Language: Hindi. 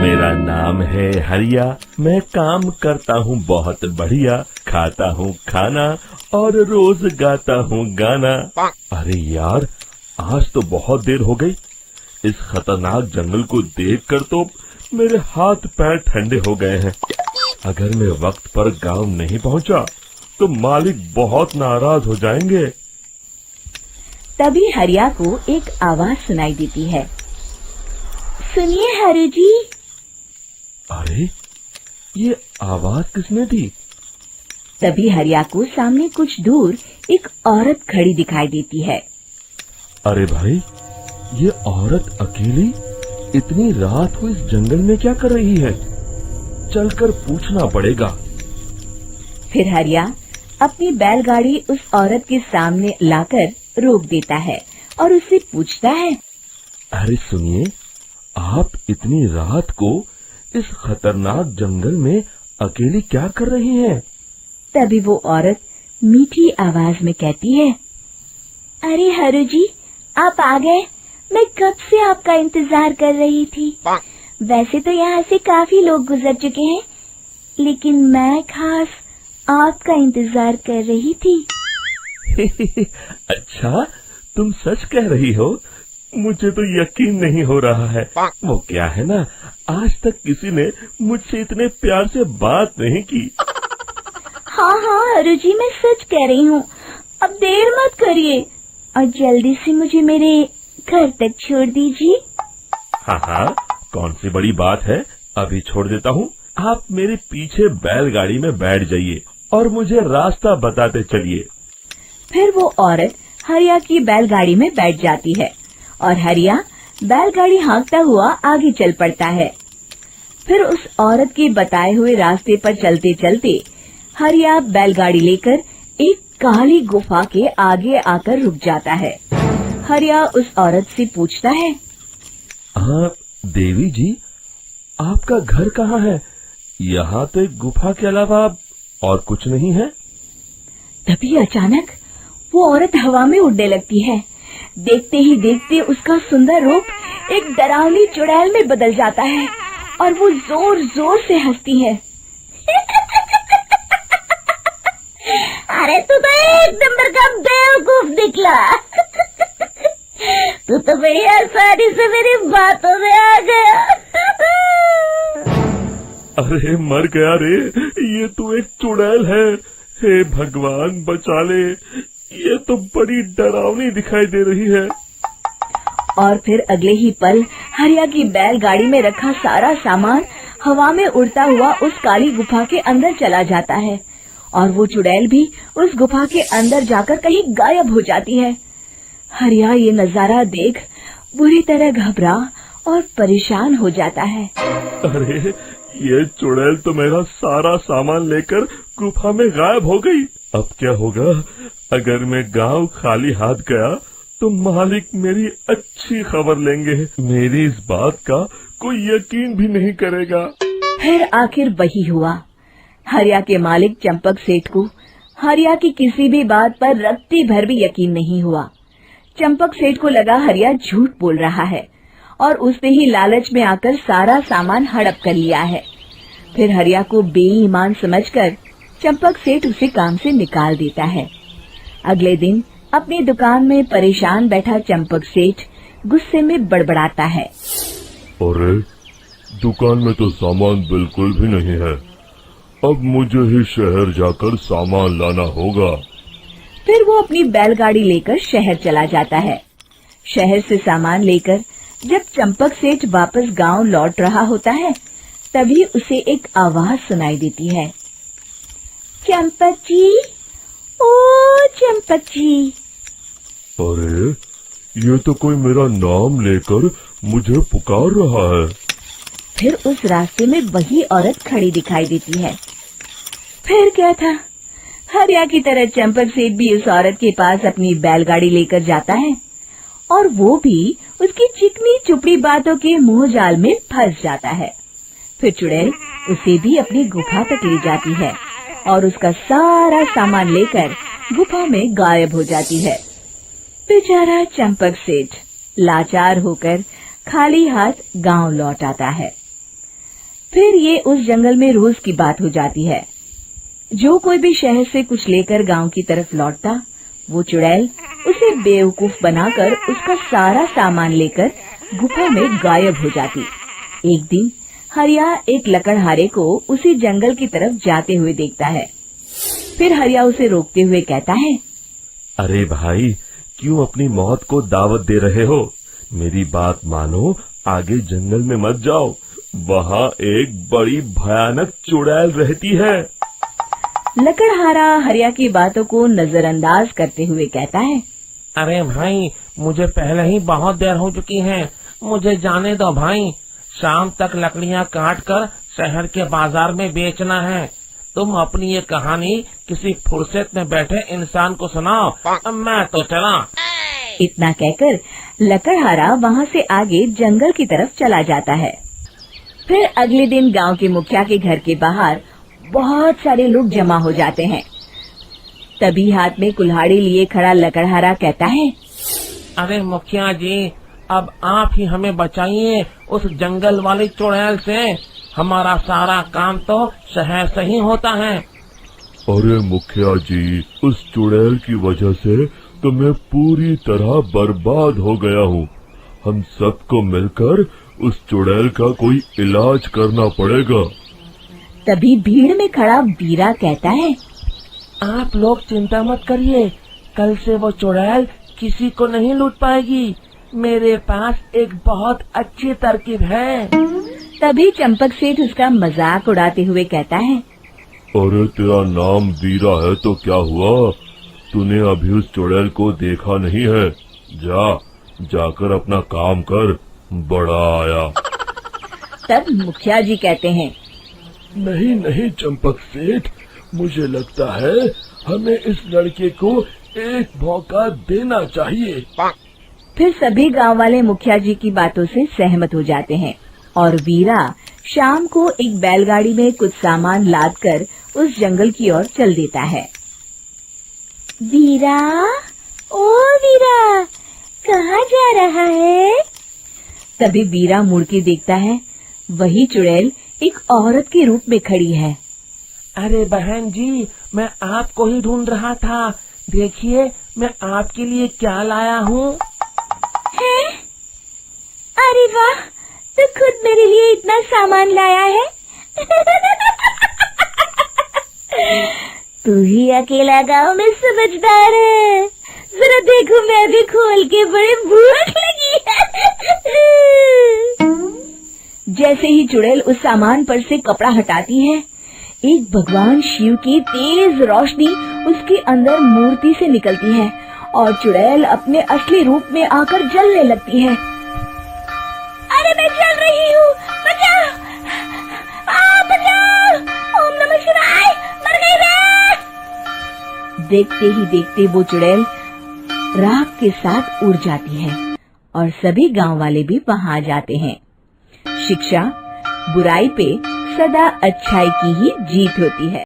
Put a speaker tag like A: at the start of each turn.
A: मेरा नाम है हरिया, मैं काम करता हूँ बहुत बढ़िया, खाता हूँ खाना और रोज गाता हूँ गाना। अरे यार, आज तो बहुत देर हो गई। इस खतरनाक जंगल को देखकर तो मेरे हाथ पैर ठंडे हो गए हैं। अगर मैं वक्त पर गांव नहीं पहुंचा तो मालिक बहुत नाराज हो जाएंगे।
B: तभी हरिया को एक आवाज सुनाई देती है। सुनिए हरु जी।
A: अरे, ये आवाज किसने दी?
B: तभी हरिया को सामने कुछ दूर एक औरत खड़ी दिखाई देती है।
A: अरे भाई, ये औरत अकेली इतनी रात को इस जंगल में क्या कर रही है? चलकर पूछना पड़ेगा।
B: फिर हरिया अपनी बैलगाड़ी उस औरत के सामने लाकर रोक देता है और उससे पूछता है।
A: अरे सुनिए, आप इतनी रात को इस खतरनाक जंगल में अकेली क्या कर रही हैं?
B: तभी वो औरत मीठी आवाज में कहती है। अरे हरु जी, आप आ गए। मैं कब से आपका इंतजार कर रही थी। वैसे तो यहाँ से काफी लोग गुजर चुके हैं, लेकिन मैं खास आपका इंतजार कर रही थी।
A: अच्छा, तुम सच कह रही हो? मुझे तो यकीन नहीं हो रहा है। वो क्या है ना, आज तक किसी ने मुझसे इतने प्यार से बात नहीं की।
B: हाँ हाँ हरु जी, मैं सच कह रही हूँ। अब देर मत करिए और जल्दी से मुझे मेरे घर तक छोड़ दीजिए।
A: हाँ हाँ, कौन सी बड़ी बात है, अभी छोड़ देता हूँ। आप मेरे पीछे बैलगाड़ी में बैठ जाइए और मुझे रास्ता बताते चलिए।
B: फिर वो औरत हरिया की बैलगाड़ी में बैठ जाती है और हरिया बैलगाड़ी हाँकता हुआ आगे चल पड़ता है। फिर उस औरत के बताए हुए रास्ते पर चलते चलते हरिया बैलगाड़ी लेकर एक काली गुफा के आगे आकर रुक जाता है। हरिया उस औरत से पूछता है।
A: हाँ देवी जी, आपका घर कहाँ है? यहाँ तो एक गुफा के अलावा और कुछ नहीं है।
B: तभी अचानक वो औरत हवा में उड़ने लगती है। देखते ही देखते उसका सुंदर रूप एक डरावनी चुड़ैल में बदल जाता है और वो जोर जोर से हंसती है। अरे तू तो एक नंबर का बेवकूफ निकला। तू तो बड़ी आसानी से मेरी बातों में आ गया।
A: अरे मर गया रे, ये तो एक चुड़ैल है। हे भगवान बचा ले, ये तो बड़ी डरावनी दिखाई दे रही है।
B: और फिर अगले ही पल हरिया की बैलगाड़ी में रखा सारा सामान हवा में उड़ता हुआ उस काली गुफा के अंदर चला जाता है और वो चुड़ैल भी उस गुफा के अंदर जाकर कहीं गायब हो जाती है। हरिया ये नजारा देख बुरी तरह घबरा और परेशान हो जाता है।
A: अरे, ये चुड़ैल तो मेरा सारा सामान लेकर गुफा में गायब हो गई। अब क्या होगा? अगर मैं गांव खाली हाथ गया तो मालिक मेरी अच्छी खबर लेंगे। मेरी इस बात का कोई यकीन भी नहीं करेगा।
B: फिर आखिर वही हुआ। हरिया के मालिक चंपक सेठ को हरिया की किसी भी बात पर रत्ती भर भी यकीन नहीं हुआ। चंपक सेठ को लगा हरिया झूठ बोल रहा है और उसने ही लालच में आकर सारा सामान हड़प कर लिया है। फिर हरिया को बेईमान समझकर चंपक सेठ उसे काम से निकाल देता है। अगले दिन अपनी दुकान में परेशान बैठा चंपक सेठ गुस्से में बड़बड़ाता है।
A: अरे, दुकान में तो सामान बिल्कुल भी नहीं है। अब मुझे ही शहर जाकर सामान लाना होगा।
B: फिर वो अपनी बैलगाड़ी लेकर शहर चला जाता है। शहर से सामान लेकर जब चंपक सेठ वापस गांव लौट रहा होता है, तभी उसे एक आवाज सुनाई देती है। चंपक जी, ओ चंपक जी।
A: अरे, ये तो कोई मेरा नाम लेकर मुझे पुकार रहा है।
B: फिर उस रास्ते में वही औरत खड़ी दिखाई देती है। फिर क्या था, हरिया की तरह चंपक सेठ भी उस औरत के पास अपनी बैलगाड़ी लेकर जाता है और वो भी उसकी चिकनी चुपड़ी बातों के मोह जाल में फंस जाता है। फिर चुड़ैल उसे भी अपनी गुफा तक ले जाती है और उसका सारा सामान लेकर गुफा में गायब हो जाती है। बेचारा चंपक सेठ लाचार होकर खाली हाथ गांव लौट आता है। फिर ये उस जंगल में रोज की बात हो जाती है। जो कोई भी शहर से कुछ लेकर गांव की तरफ लौटता, वो चुड़ैल उसे बेवकूफ बनाकर उसका सारा सामान लेकर गुफा में गायब हो जाती। एक दिन हरिया एक लकड़हारे को उसी जंगल की तरफ जाते हुए देखता है। फिर हरिया उसे रोकते हुए कहता है,
A: अरे भाई, क्यों अपनी मौत को दावत दे रहे हो? मेरी बात मानो, आगे जंगल में मत जाओ, वहाँ एक बड़ी भयानक चुड़ैल रहती है।
B: लकड़हारा हरिया की बातों को नजरअंदाज करते हुए कहता है,
C: अरे भाई, मुझे पहले ही बहुत देर हो चुकी है, मुझे जाने दो भाई। शाम तक लकड़ियाँ काट कर शहर के बाजार में बेचना है। तुम अपनी ये कहानी किसी फुर्सत में बैठे इंसान को सुनाओ, मैं तो चला।
B: इतना कहकर लकड़हारा वहाँ से आगे जंगल की तरफ चला जाता है। फिर अगले दिन गांव के मुखिया के घर के बाहर बहुत सारे लोग जमा हो जाते हैं। तभी हाथ में कुल्हाड़ी लिए खड़ा लकड़हारा कहता है,
C: अरे मुखिया जी, अब आप ही हमें बचाइए उस जंगल वाली चुड़ैल से। हमारा सारा काम तो शहर से ही होता है।
A: अरे मुखिया जी, उस चुड़ैल की वजह से तो मैं पूरी तरह बर्बाद हो गया हूँ। हम सबको मिलकर उस चुड़ैल का कोई इलाज करना पड़ेगा।
B: तभी भीड़ में खड़ा वीरा कहता है,
C: आप लोग चिंता मत करिए, कल से वो चुड़ैल किसी को नहीं लूट पाएगी। मेरे पास एक बहुत अच्छी तरकीब है।
B: तभी चंपक सेठ उसका मजाक उड़ाते हुए कहता है,
A: अरे तेरा नाम वीरा है तो क्या हुआ? तूने अभी उस चुड़ैल को देखा नहीं है? जाकर अपना काम कर, बड़ा आया।
B: तब मुखिया जी कहते हैं,
A: नहीं चंपक सेठ, मुझे लगता है हमें इस लड़के को एक मौका देना चाहिए।
B: फिर सभी गांव वाले मुखिया जी की बातों से सहमत हो जाते हैं और वीरा शाम को एक बैलगाड़ी में कुछ सामान लादकर उस जंगल की ओर चल देता है। वीरा, ओ वीरा, कहाँ जा रहा है? तभी वीरा मुड़ के देखता है, वही चुड़ैल एक औरत के रूप में खड़ी है।
C: अरे बहन जी, मैं आपको ही ढूंढ रहा था। देखिए, मैं आपके लिए क्या लाया हूँ।
B: अरे वाह, तू खुद मेरे लिए इतना सामान लाया है। तू ही अकेला गांव में समझदार है। जरा देखो, मैं भी खोल के, बड़े भूख लगी है। जैसे ही चुड़ैल उस सामान पर से कपड़ा हटाती है, एक भगवान शिव की तेज रोशनी उसके अंदर मूर्ति से निकलती है और चुड़ैल अपने असली रूप में आकर जलने लगती है। अरे मैं जल रही हूँ, बचाओ! बचाओ! ओम नमः शिवाय, मर गई मैं! देखते ही देखते वो चुड़ैल राख के साथ उड़ जाती है और सभी गांव वाले भी वहां जाते हैं। शिक्षा बुराई पे सदा अच्छाई की ही जीत होती है।